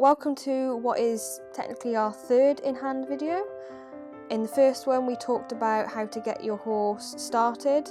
welcome to what is technically our third in-hand video. In the first one we talked about how to get your horse started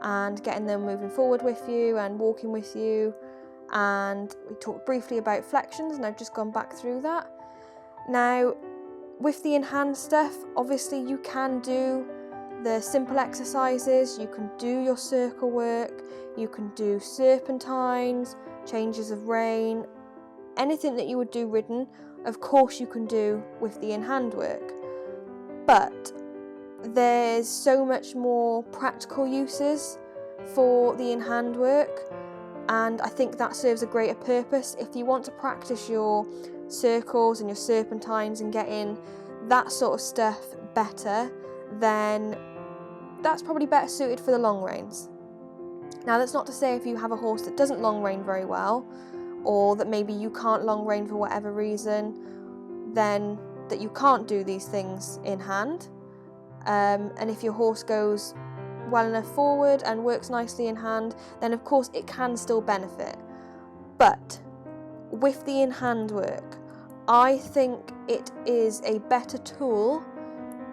and getting them moving forward with you and walking with you, and we talked briefly about flexions, and I've just gone back through that. Now with the in-hand stuff, obviously you can do the simple exercises, you can do your circle work, you can do serpentines, changes of rein, anything that you would do ridden, of course you can do with the in-hand work. But there's so much more practical uses for the in-hand work, and I think that serves a greater purpose. If you want to practice your circles and your serpentines and get in that sort of stuff better, then that's probably better suited for the long reins. Now that's not to say if you have a horse that doesn't long rein very well, or that maybe you can't long rein for whatever reason, then that you can't do these things in hand. And if your horse goes well enough forward and works nicely in hand, then of course it can still benefit. But with the in-hand work, I think it is a better tool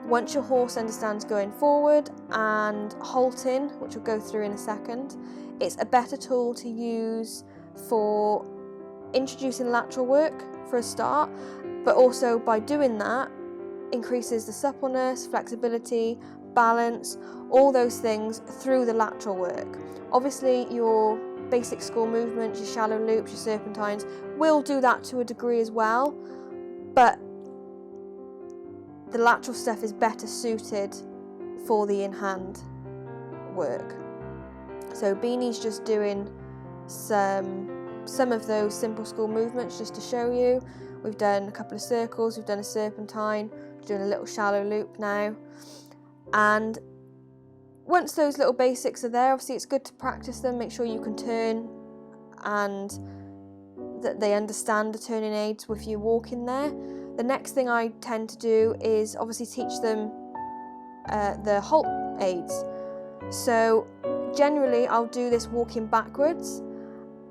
once your horse understands going forward and halting, which we'll go through in a second. It's a better tool to use for introducing lateral work for a start, but also by doing that increases the suppleness, flexibility, balance, all those things through the lateral work. Obviously your basic school movements, your shallow loops, your serpentines will do that to a degree as well, but the lateral stuff is better suited for the in-hand work. So Beanie's just doing some of those simple school movements just to show you. We've done a couple of circles, we've done a serpentine, we're doing a little shallow loop now. And once those little basics are there, obviously it's good to practice them, make sure you can turn and that they understand the turning aids with you walking there. The next thing I tend to do is obviously teach them the halt aids. So generally I'll do this walking backwards,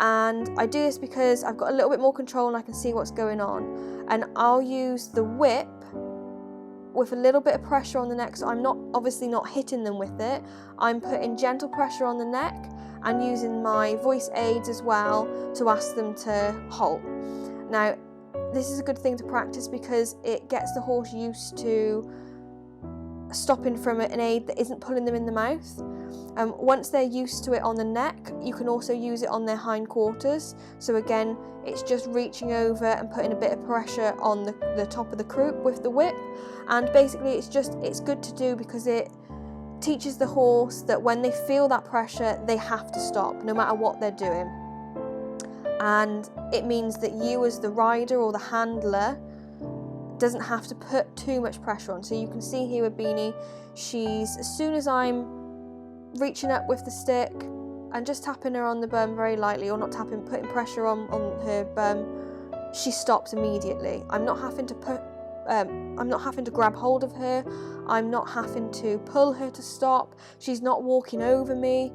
and I do this because I've got a little bit more control and I can see what's going on. And I'll use the whip with a little bit of pressure on the neck, so I'm obviously not hitting them with it. I'm putting gentle pressure on the neck and using my voice aids as well to ask them to halt. Now this is a good thing to practice because it gets the horse used to stopping from an aid that isn't pulling them in the mouth. Once they're used to it on the neck, you can also use it on their hindquarters. So again, it's just reaching over and putting a bit of pressure on the top of the croup with the whip. And basically it's good to do because it teaches the horse that when they feel that pressure, they have to stop, no matter what they're doing. And it means that you as the rider or the handler doesn't have to put too much pressure on. So you can see here with Beanie, as soon as I'm reaching up with the stick and just tapping her on the bum very lightly, or not tapping, putting pressure on her bum, she stops immediately. I'm not having to grab hold of her, I'm not having to pull her to stop, she's not walking over me.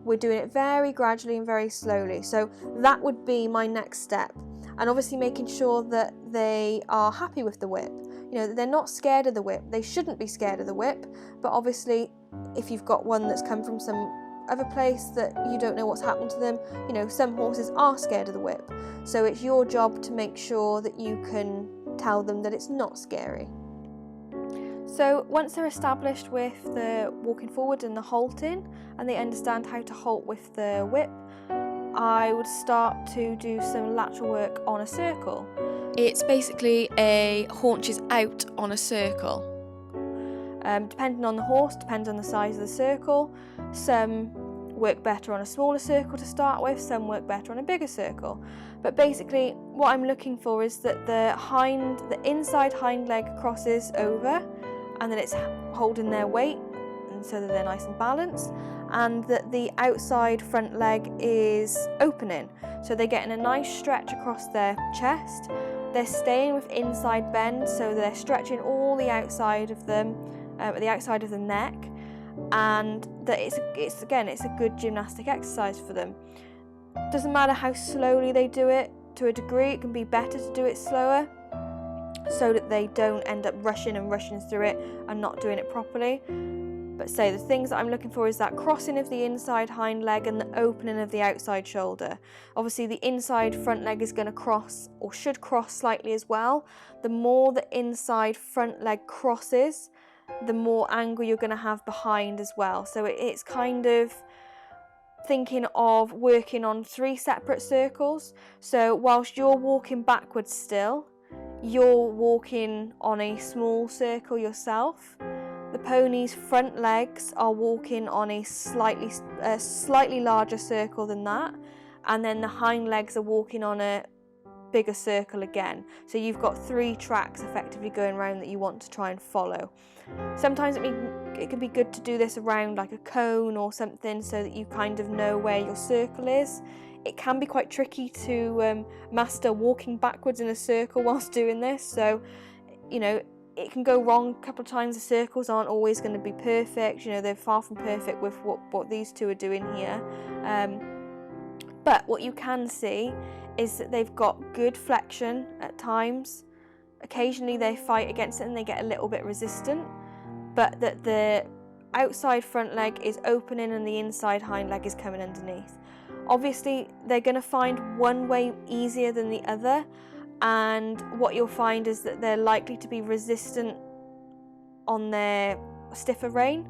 We're doing it very gradually and very slowly. So that would be my next step. And obviously making sure that they are happy with the whip. You know, that they're not scared of the whip. They shouldn't be scared of the whip, but obviously if you've got one that's come from some other place that you don't know what's happened to them, you know, some horses are scared of the whip. So it's your job to make sure that you can tell them that it's not scary. So once they're established with the walking forward and the halting, and they understand how to halt with the whip, I would start to do some lateral work on a circle. It's basically a haunches out on a circle. Depending on the horse, depends on the size of the circle. Some work better on a smaller circle to start with, some work better on a bigger circle. But basically what I'm looking for is that the inside hind leg crosses over, and then it's holding their weight, and so that they're nice and balanced, and that the outside front leg is opening. So they're getting a nice stretch across their chest. They're staying with inside bend, so they're stretching all the outside of them, the outside of the neck, and that it's a good gymnastic exercise for them. Doesn't matter how slowly they do it, to a degree, it can be better to do it slower so that they don't end up rushing through it and not doing it properly. But say the things that I'm looking for is that crossing of the inside hind leg and the opening of the outside shoulder. Obviously the inside front leg is going to cross, or should cross slightly as well. The more the inside front leg crosses, the more angle you're going to have behind as well. So it's kind of thinking of working on 3 separate circles. So whilst you're walking backwards still, you're walking on a small circle yourself. The pony's front legs are walking on a slightly larger circle than that, and then the hind legs are walking on a bigger circle again. So you've got 3 tracks effectively going around that you want to try and follow. Sometimes it can be good to do this around like a cone or something so that you kind of know where your circle is. It can be quite tricky to master walking backwards in a circle whilst doing this, so it can go wrong a couple of times. The circles aren't always going to be perfect, they're far from perfect with what these 2 are doing here. But what you can see is that they've got good flexion at times. Occasionally they fight against it and they get a little bit resistant, but that the outside front leg is opening and the inside hind leg is coming underneath. Obviously they're going to find one way easier than the other, and what you'll find is that they're likely to be resistant on their stiffer rein,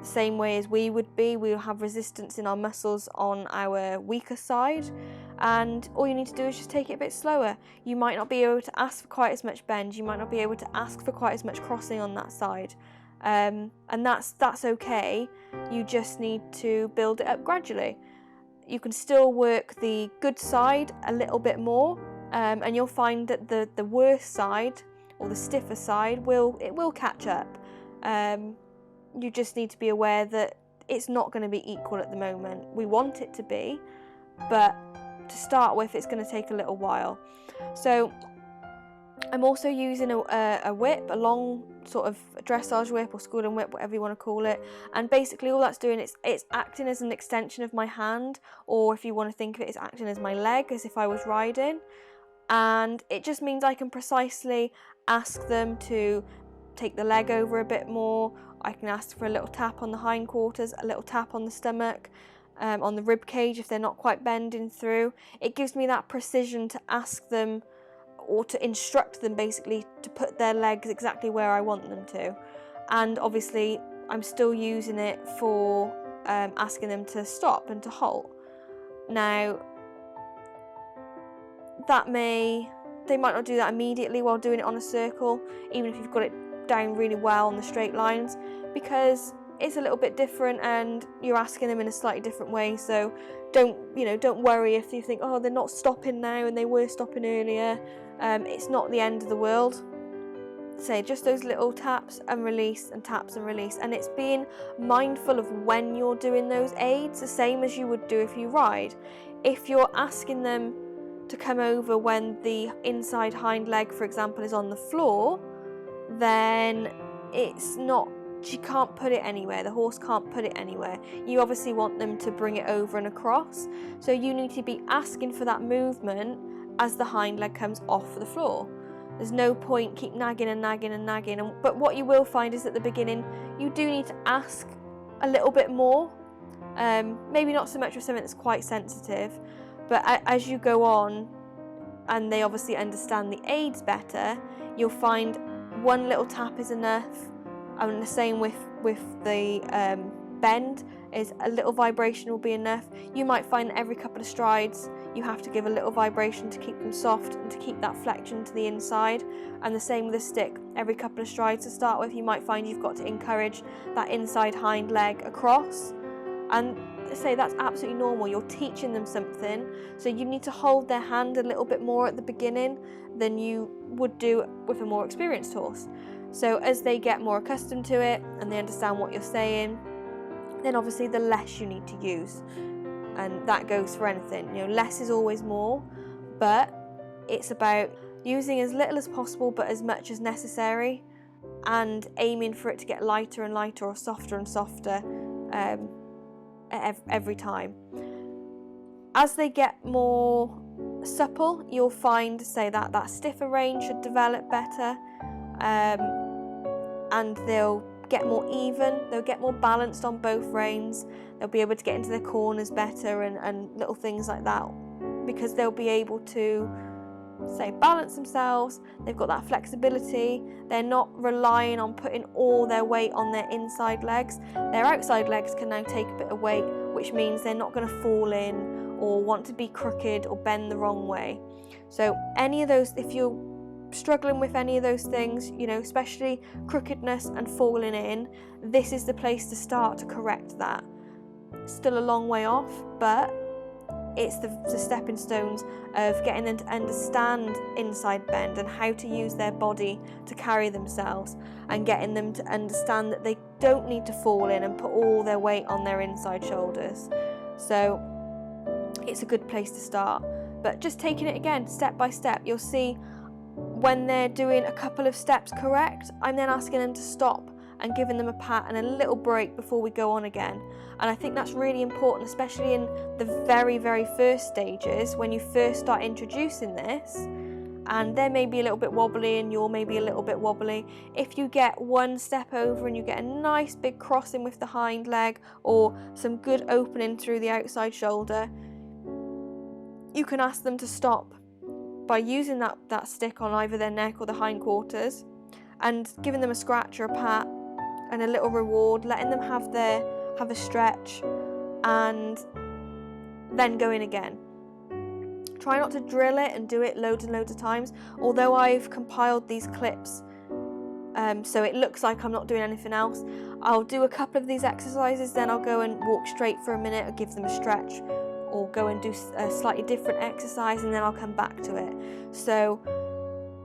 the same way as we would be. We'll have resistance in our muscles on our weaker side, and all you need to do is just take it a bit slower. You might not be able to ask for quite as much bend, you might not be able to ask for quite as much crossing on that side, and that's okay. You just need to build it up gradually. You can still work the good side a little bit more, and you'll find that the worse side or the stiffer side will catch up. You just need to be aware that it's not going to be equal at the moment. We want it to be, but to start with it's going to take a little while. So I'm also using a whip, a long sort of dressage whip or schooling whip, whatever you want to call it, and basically all that's doing is it's acting as an extension of my hand, or if you want to think of it, it's acting as my leg, as if I was riding. And it just means I can precisely ask them to take the leg over a bit more. I can ask for a little tap on the hindquarters, a little tap on the stomach, on the rib cage if they're not quite bending through. It gives me that precision to ask them, or to instruct them basically, to put their legs exactly where I want them to. And obviously I'm still using it for asking them to stop and to halt. Now they might not do that immediately while doing it on a circle, even if you've got it down really well on the straight lines, because it's a little bit different and you're asking them in a slightly different way. So don't worry if you think, oh, they're not stopping now and they were stopping earlier. It's not the end of the world. Say just those little taps and release and taps and release, and it's being mindful of when you're doing those aids, the same as you would do if you ride. If you're asking them to come over when the inside hind leg, for example, is on the floor, then she can't put it anywhere, the horse can't put it anywhere. You obviously want them to bring it over and across, so you need to be asking for that movement as the hind leg comes off the floor. There's no point keep nagging and nagging and nagging, but what you will find is at the beginning you do need to ask a little bit more, maybe not so much with something that's quite sensitive, but as you go on and they obviously understand the aids better, you'll find one little tap is enough, and the same with the bend, is a little vibration will be enough. You might find that every couple of strides you have to give a little vibration to keep them soft and to keep that flexion to the inside, and the same with a stick. Every couple of strides to start with, you might find you've got to encourage that inside hind leg across, and say that's absolutely normal. You're teaching them something, so you need to hold their hand a little bit more at the beginning than you would do with a more experienced horse. So as they get more accustomed to it and they understand what you're saying, then obviously the less you need to use, and that goes for anything. Less is always more, but it's about using as little as possible but as much as necessary, and aiming for it to get lighter and lighter or softer and softer every time. As they get more supple, you'll find, say, that stiffer rein should develop better, and they'll get more even, they'll get more balanced on both reins, they'll be able to get into their corners better and little things like that, because they'll be able to, say, balance themselves, they've got that flexibility, they're not relying on putting all their weight on their inside legs. Their outside legs can now take a bit of weight, which means they're not going to fall in or want to be crooked or bend the wrong way. So any of those, if you're struggling with any of those things, you know, especially crookedness and falling in, this is the place to start to correct that. Still a long way off, but it's the stepping stones of getting them to understand inside bend and how to use their body to carry themselves, and getting them to understand that they don't need to fall in and put all their weight on their inside shoulders. So it's a good place to start, but just taking it again step by step. You'll see when they're doing a couple of steps correct, I'm then asking them to stop and giving them a pat and a little break before we go on again. And I think that's really important, especially in the very, very first stages, when you first start introducing this, and they may be a little bit wobbly and you're maybe a little bit wobbly. If you get one step over and you get a nice big crossing with the hind leg or some good opening through the outside shoulder, you can ask them to stop by using that stick on either their neck or the hindquarters, and giving them a scratch or a pat and a little reward, letting them have a stretch, and then going again. Try not to drill it and do it loads and loads of times, although I've compiled these clips so it looks like I'm not doing anything else. I'll do a couple of these exercises, then I'll go and walk straight for a minute or give them a stretch, or go and do a slightly different exercise, and then I'll come back to it. So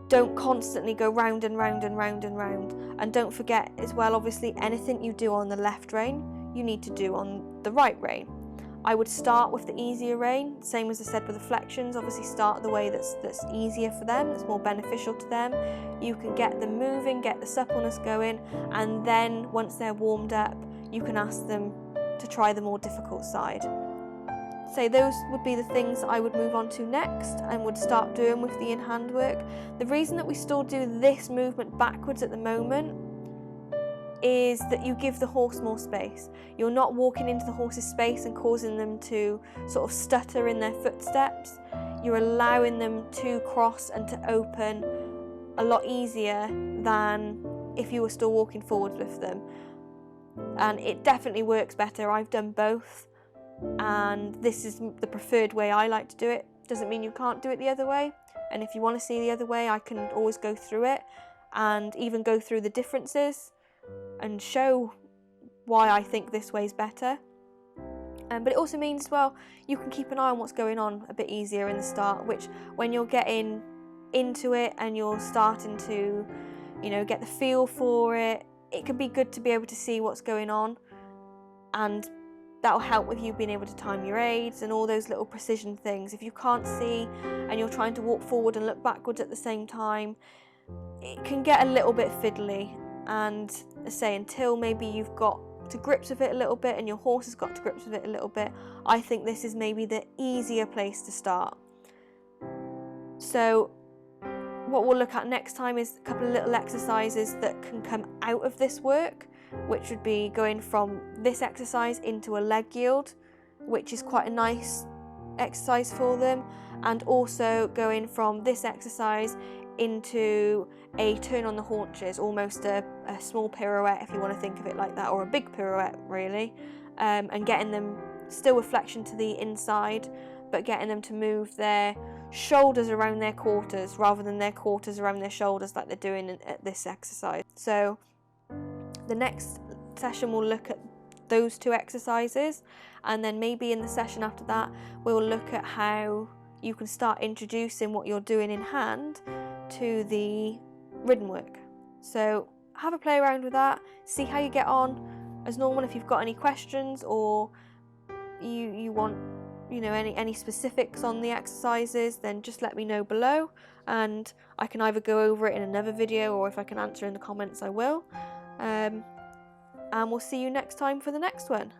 don't constantly go round and round and round and round. And don't forget as well, obviously, anything you do on the left rein, you need to do on the right rein. I would start with the easier rein, same as I said with the flexions. Obviously start the way that's easier for them, that's more beneficial to them. You can get them moving, get the suppleness going, and then once they're warmed up, you can ask them to try the more difficult side. So those would be the things I would move on to next and would start doing with the in-hand work. The reason that we still do this movement backwards at the moment is that you give the horse more space. You're not walking into the horse's space and causing them to sort of stutter in their footsteps. You're allowing them to cross and to open a lot easier than if you were still walking forwards with them. And it definitely works better. I've done both, and this is the preferred way I like to do it. Doesn't mean you can't do it the other way, and if you want to see the other way, I can always go through it and even go through the differences and show why I think this way's better. But it also means, well, you can keep an eye on what's going on a bit easier in the start, which when you're getting into it and you're starting to, you know, get the feel for it, it can be good to be able to see what's going on, and that'll help with you being able to time your aids and all those little precision things. If you can't see and you're trying to walk forward and look backwards at the same time, it can get a little bit fiddly. And say, until maybe you've got to grips with it a little bit and your horse has got to grips with it a little bit, I think this is maybe the easier place to start. So what we'll look at next time is a couple of little exercises that can come out of this work, which would be going from this exercise into a leg yield, which is quite a nice exercise for them, and also going from this exercise into a turn on the haunches, almost a small pirouette if you want to think of it like that, or a big pirouette really, and getting them still with flexion to the inside, but getting them to move their shoulders around their quarters rather than their quarters around their shoulders like they're doing at this exercise. So the next session we'll look at those two exercises, and then maybe in the session after that we'll look at how you can start introducing what you're doing in hand to the ridden work. So have a play around with that, see how you get on. As normal, if you've got any questions or you want, you know, any specifics on the exercises, then just let me know below, and I can either go over it in another video, or if I can answer in the comments I will. And we'll see you next time for the next one.